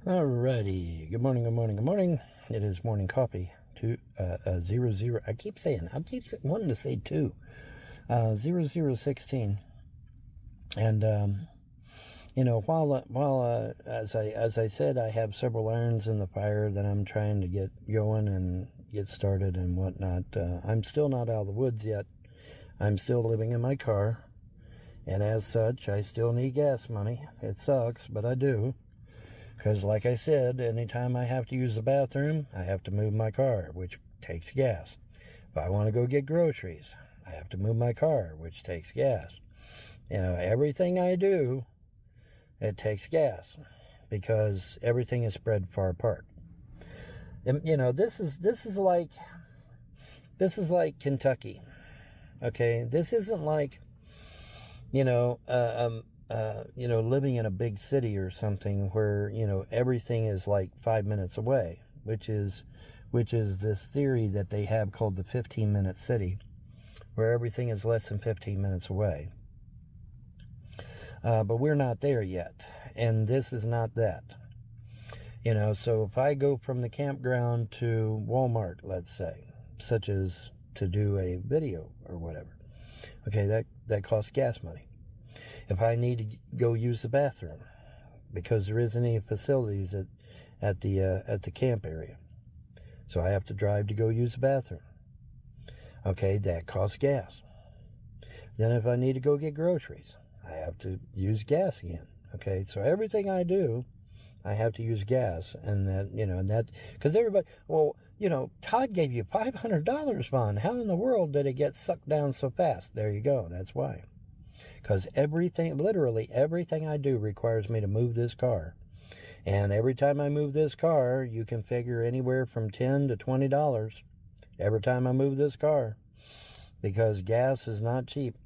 Alrighty. Good morning, good morning, good morning. It is morning coffee. 00. I keep wanting to say 0016. And while as I said, I have several irons in the fire that I'm trying to get going and get started and whatnot. I'm still not out of the woods yet. I'm still living in my car, and as such, I still need gas money. It sucks, but I do. Because like I said, anytime I have to use the bathroom, I have to move my car, which takes gas. If I want to go get groceries, I have to move my car, which takes gas. Everything I do, it takes gas, because everything is spread far apart. And, this is like Kentucky. Okay, this isn't like, living in a big city or something where, everything is like 5 minutes away, which is this theory that they have called the 15-minute city, where everything is less than 15 minutes away. But we're not there yet, and this is not that. So if I go from the campground to Walmart, let's say, such as to do a video or whatever, okay, that costs gas money. If I need to go use the bathroom because there isn't any facilities at the camp area, so I have to drive to go use the bathroom. Okay, that costs gas. Then if I need to go get groceries, I have to use gas again. Okay, so everything I do, I have to use gas, and that because everybody, Todd gave you $500, Vaughn. How in the world did it get sucked down so fast? There you go. That's why. Because literally everything I do requires me to move this car. And every time I move this car, you can figure anywhere from $10 to $20 every time I move this car, because gas is not cheap.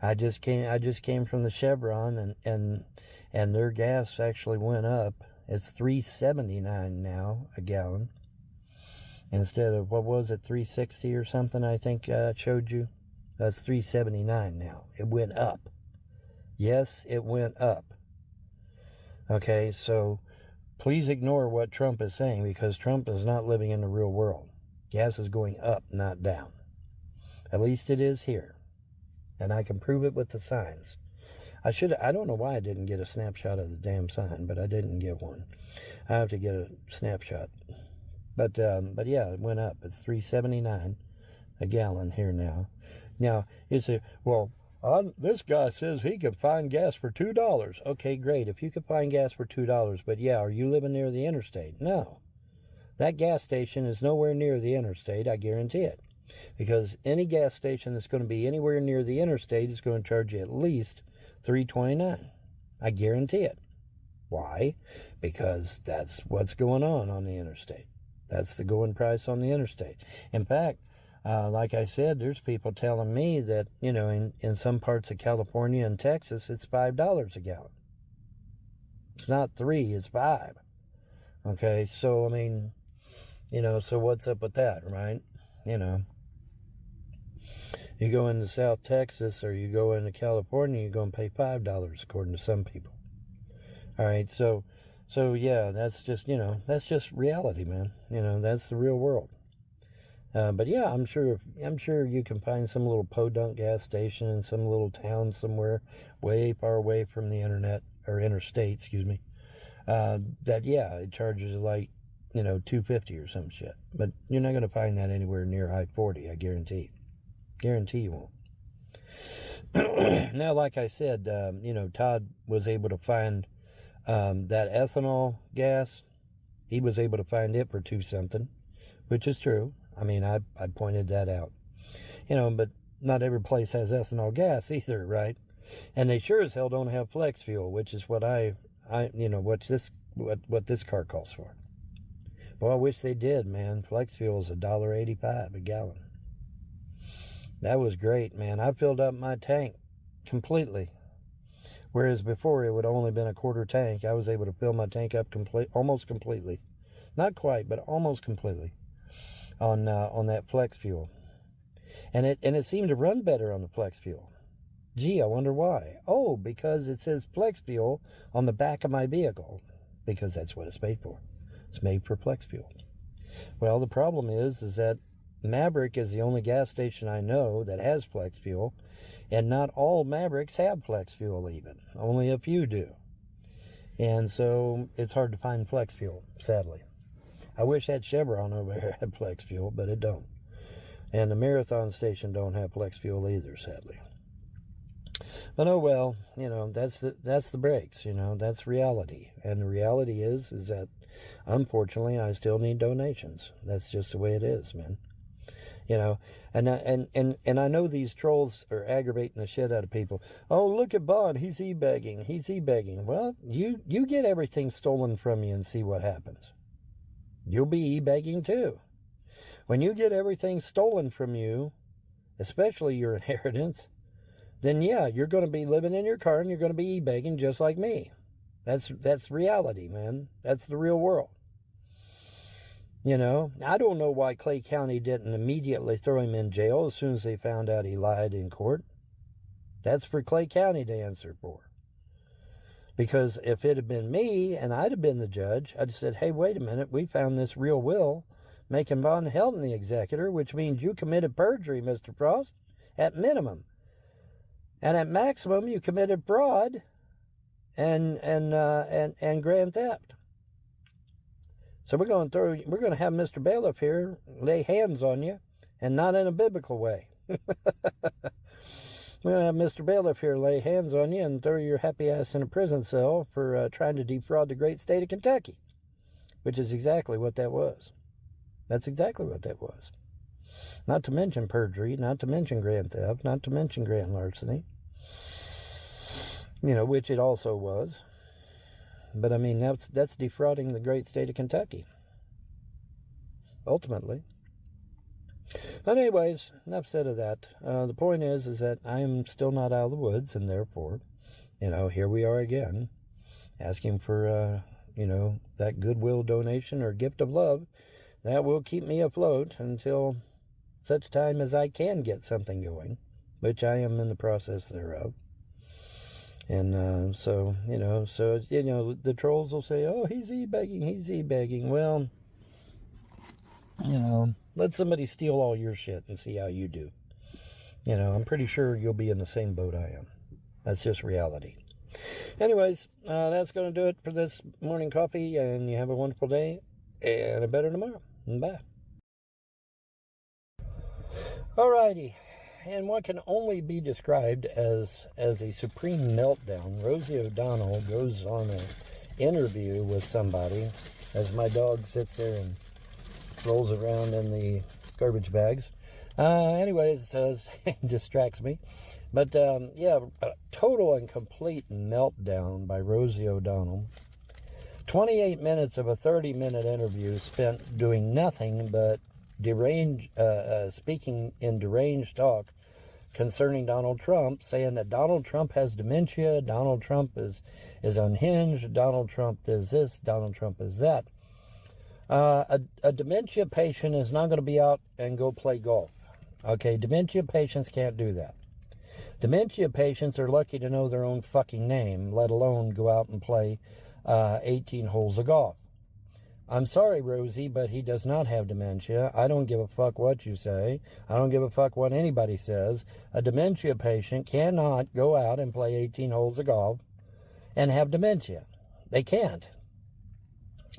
I just came from the Chevron, and their gas actually went up. It's $3.79 now a gallon, instead of, what was it, $3.60 or something, I think I showed you. That's $3.79 now. It went up. Yes, it went up. Okay, so please ignore what Trump is saying, because Trump is not living in the real world. Gas is going up, not down. At least it is here. And I can prove it with the signs. I don't know why I didn't get a snapshot of the damn sign, but I didn't get one. I have to get a snapshot. But yeah, it went up. It's $3.79 a gallon here now. Now, you say, well, this guy says he can find gas for $2. Okay, great. If you can find gas for $2, but yeah, are you living near the interstate? No. That gas station is nowhere near the interstate, I guarantee it. Because any gas station that's going to be anywhere near the interstate is going to charge you at least $3.29. I guarantee it. Why? Because that's what's going on the interstate. That's the going price on the interstate. In fact, like I said, there's people telling me that, in some parts of California and Texas, it's $5 a gallon. It's not $3, it's $5. Okay, so, so what's up with that, right? You go into South Texas or you go into California, you're going to pay $5, according to some people. All right, so yeah, that's just reality, man. That's the real world. But yeah, I'm sure you can find some little podunk gas station in some little town somewhere way far away from the internet or interstate, excuse me. That yeah, it charges like $2.50 or some shit. But you're not going to find that anywhere near I-40. I guarantee. Guarantee you won't. Now, like I said, Todd was able to find that ethanol gas. He was able to find it for $2 something, which is true. I pointed that out. But not every place has ethanol gas either, right? And they sure as hell don't have flex fuel, which is what what this car calls for. Well, I wish they did, man. Flex fuel is $1.85 a gallon. That was great, man. I filled up my tank completely. Whereas before it would have only been a quarter tank, I was able to fill my tank up almost completely. Not quite, but almost completely on that flex fuel. And it seemed to run better on the flex fuel. Gee, I wonder why. Oh, because it says flex fuel on the back of my vehicle. because that's what it's made for. It's made for flex fuel. Well, the problem is that Maverick is the only gas station I know that has flex fuel, and not all Mavericks have flex fuel even. Only a few do. And so it's hard to find flex fuel, sadly. I wish that Chevron over here had flex fuel, but it don't. And the Marathon station don't have flex fuel either, sadly. But oh well, that's the breaks, that's reality. And the reality is that unfortunately I still need donations. That's just the way it is, man. And I know these trolls are aggravating the shit out of people. Oh, look at Bond, he's e-begging. Well, you get everything stolen from you and see what happens. You'll be e-begging too. When you get everything stolen from you, especially your inheritance, then yeah, you're going to be living in your car and you're going to be e-begging just like me. That's reality, man. That's the real world. I don't know why Clay County didn't immediately throw him in jail as soon as they found out he lied in court. That's for Clay County to answer for. Because if it had been me and I'd have been the judge, I'd have said, hey, wait a minute, we found this real will making Von Helton the executor, which means you committed perjury, Mr. Frost, at minimum. And at maximum, you committed fraud and grand theft. So we're going to have Mr. Bailiff here lay hands on you, and not in a biblical way. We're going to have Mr. Bailiff here lay hands on you and throw your happy ass in a prison cell for trying to defraud the great state of Kentucky, which is exactly what that was. That's exactly what that was. Not to mention perjury, not to mention grand theft, not to mention grand larceny, which it also was. But I mean, that's defrauding the great state of Kentucky, ultimately. But anyways, enough said of that. The point is that I am still not out of the woods, and therefore, here we are again, asking for, that goodwill donation or gift of love that will keep me afloat until such time as I can get something going, which I am in the process thereof. And so the trolls will say, oh, he's e-begging. Well, let somebody steal all your shit and see how you do. I'm pretty sure you'll be in the same boat I am. That's just reality. Anyways, that's going to do it for this morning coffee, and you have a wonderful day and a better tomorrow. Bye. Alrighty. And what can only be described as a supreme meltdown, Rosie O'Donnell goes on an interview with somebody as my dog sits there and rolls around in the garbage bags. Anyways, it distracts me. But, a total and complete meltdown by Rosie O'Donnell. 28 minutes of a 30-minute interview spent doing nothing but speaking in deranged talk concerning Donald Trump, saying that Donald Trump has dementia, Donald Trump is unhinged, Donald Trump is this, Donald Trump is that. A dementia patient is not going to be out and go play golf. Okay, dementia patients can't do that. Dementia patients are lucky to know their own fucking name, let alone go out and play 18 holes of golf. I'm sorry, Rosie, but he does not have dementia. I don't give a fuck what you say. I don't give a fuck what anybody says. A dementia patient cannot go out and play 18 holes of golf and have dementia. They can't.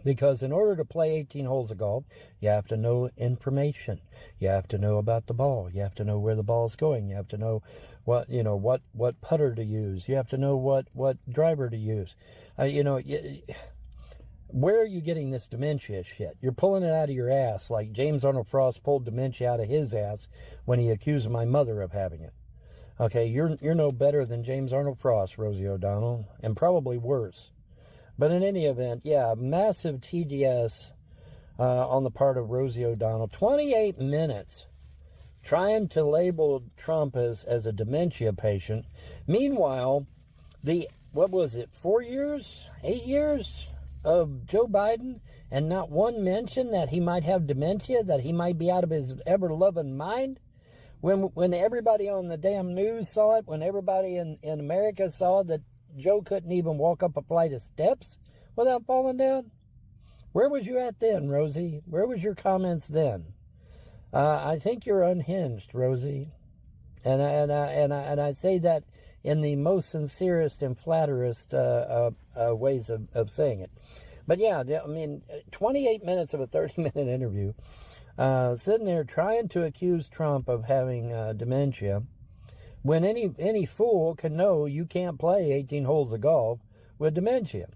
Because in order to play 18 holes of golf, you have to know information. You have to know about the ball. You have to know where the ball's going. You have to know what putter to use. You have to know what driver to use. Where are you getting this dementia shit? You're pulling it out of your ass like James Arnold Frost pulled dementia out of his ass when he accused my mother of having it. Okay, you're no better than James Arnold Frost, Rosie O'Donnell, and probably worse. But in any event, yeah, massive TDS on the part of Rosie O'Donnell. 28 minutes trying to label Trump as a dementia patient. Meanwhile, 4 years, 8 years of Joe Biden, and not one mention that he might have dementia, that he might be out of his ever-loving mind. When everybody on the damn news saw it, when everybody in America saw that Joe couldn't even walk up a flight of steps without falling down? Where was you at then, Rosie? Where was your comments then? I think you're unhinged, Rosie. And I say that in the most sincerest and flatterest ways of saying it. But yeah, I mean, 28 minutes of a 30-minute interview, sitting there trying to accuse Trump of having dementia, when any fool can know you can't play 18 holes of golf with dementia.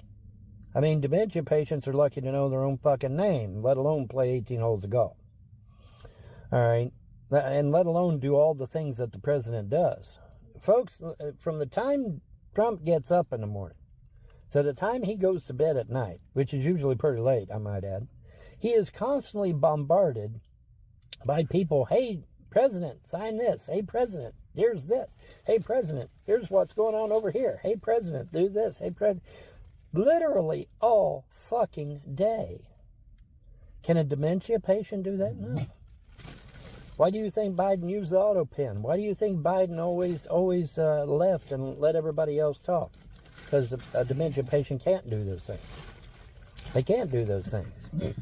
I mean, dementia patients are lucky to know their own fucking name, let alone play 18 holes of golf. All right? And let alone do all the things that the president does. Folks, from the time Trump gets up in the morning to the time he goes to bed at night, which is usually pretty late, I might add, he is constantly bombarded by people. Hey, President, sign this. Hey, President, here's this. Hey, President, here's what's going on over here. Hey, President, do this. Hey, President. Literally all fucking day. Can a dementia patient do that? No. Why do you think Biden used the auto pen? Why do you think Biden always left and let everybody else talk? Because a dementia patient can't do those things. They can't do those things.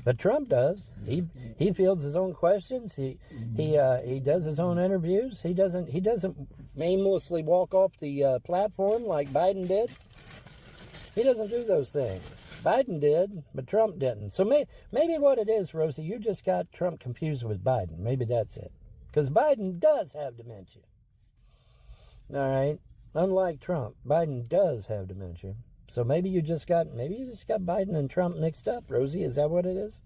But Trump does. He fields his own questions. He does his own interviews. He doesn't aimlessly walk off the platform like Biden did. He doesn't do those things. Biden did, but Trump didn't. So maybe what it is, Rosie, you just got Trump confused with Biden. Maybe that's it. Because Biden does have dementia. All right? Unlike Trump, Biden does have dementia. So maybe you just got Biden and Trump mixed up, Rosie. Is that what it is?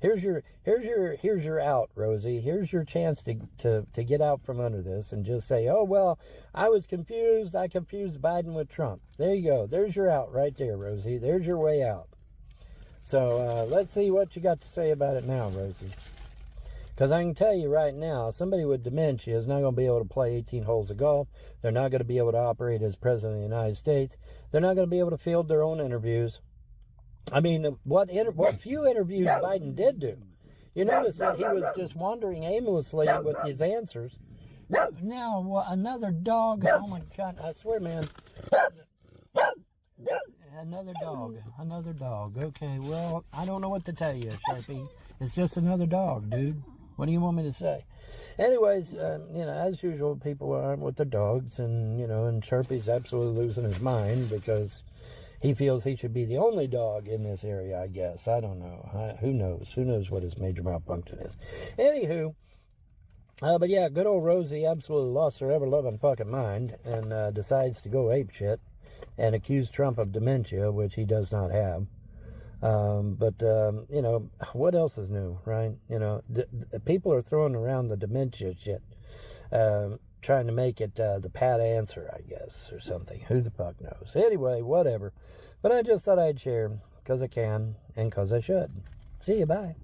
Here's your out, Rosie. Here's your chance to get out from under this and just say, oh, well, I was confused. I confused Biden with Trump. There you go. There's your out right there, Rosie. There's your way out. So let's see what you got to say about it now, Rosie. Because I can tell you right now, somebody with dementia is not going to be able to play 18 holes of golf. They're not going to be able to operate as president of the United States. They're not going to be able to field their own interviews. I mean, what few interviews Biden did do. You notice that he was just wandering aimlessly with his answers. Now, another dog. Oh, my God. I swear, man. Another dog. Okay, well, I don't know what to tell you, Sharpie. It's just another dog, dude. What do you want me to say? Anyways, as usual, people are with their dogs, and Sharpie's absolutely losing his mind because he feels he should be the only dog in this area, I guess. I don't know. Who knows? Who knows what his major malfunction is? Anywho, but yeah, good old Rosie absolutely lost her ever-loving fucking mind and decides to go apeshit and accuse Trump of dementia, which he does not have. What else is new, right? People are throwing around the dementia shit, trying to make it the pat answer, I guess, or something. Who the fuck knows? Anyway, whatever. But I just thought I'd share because I can and because I should. See you, bye.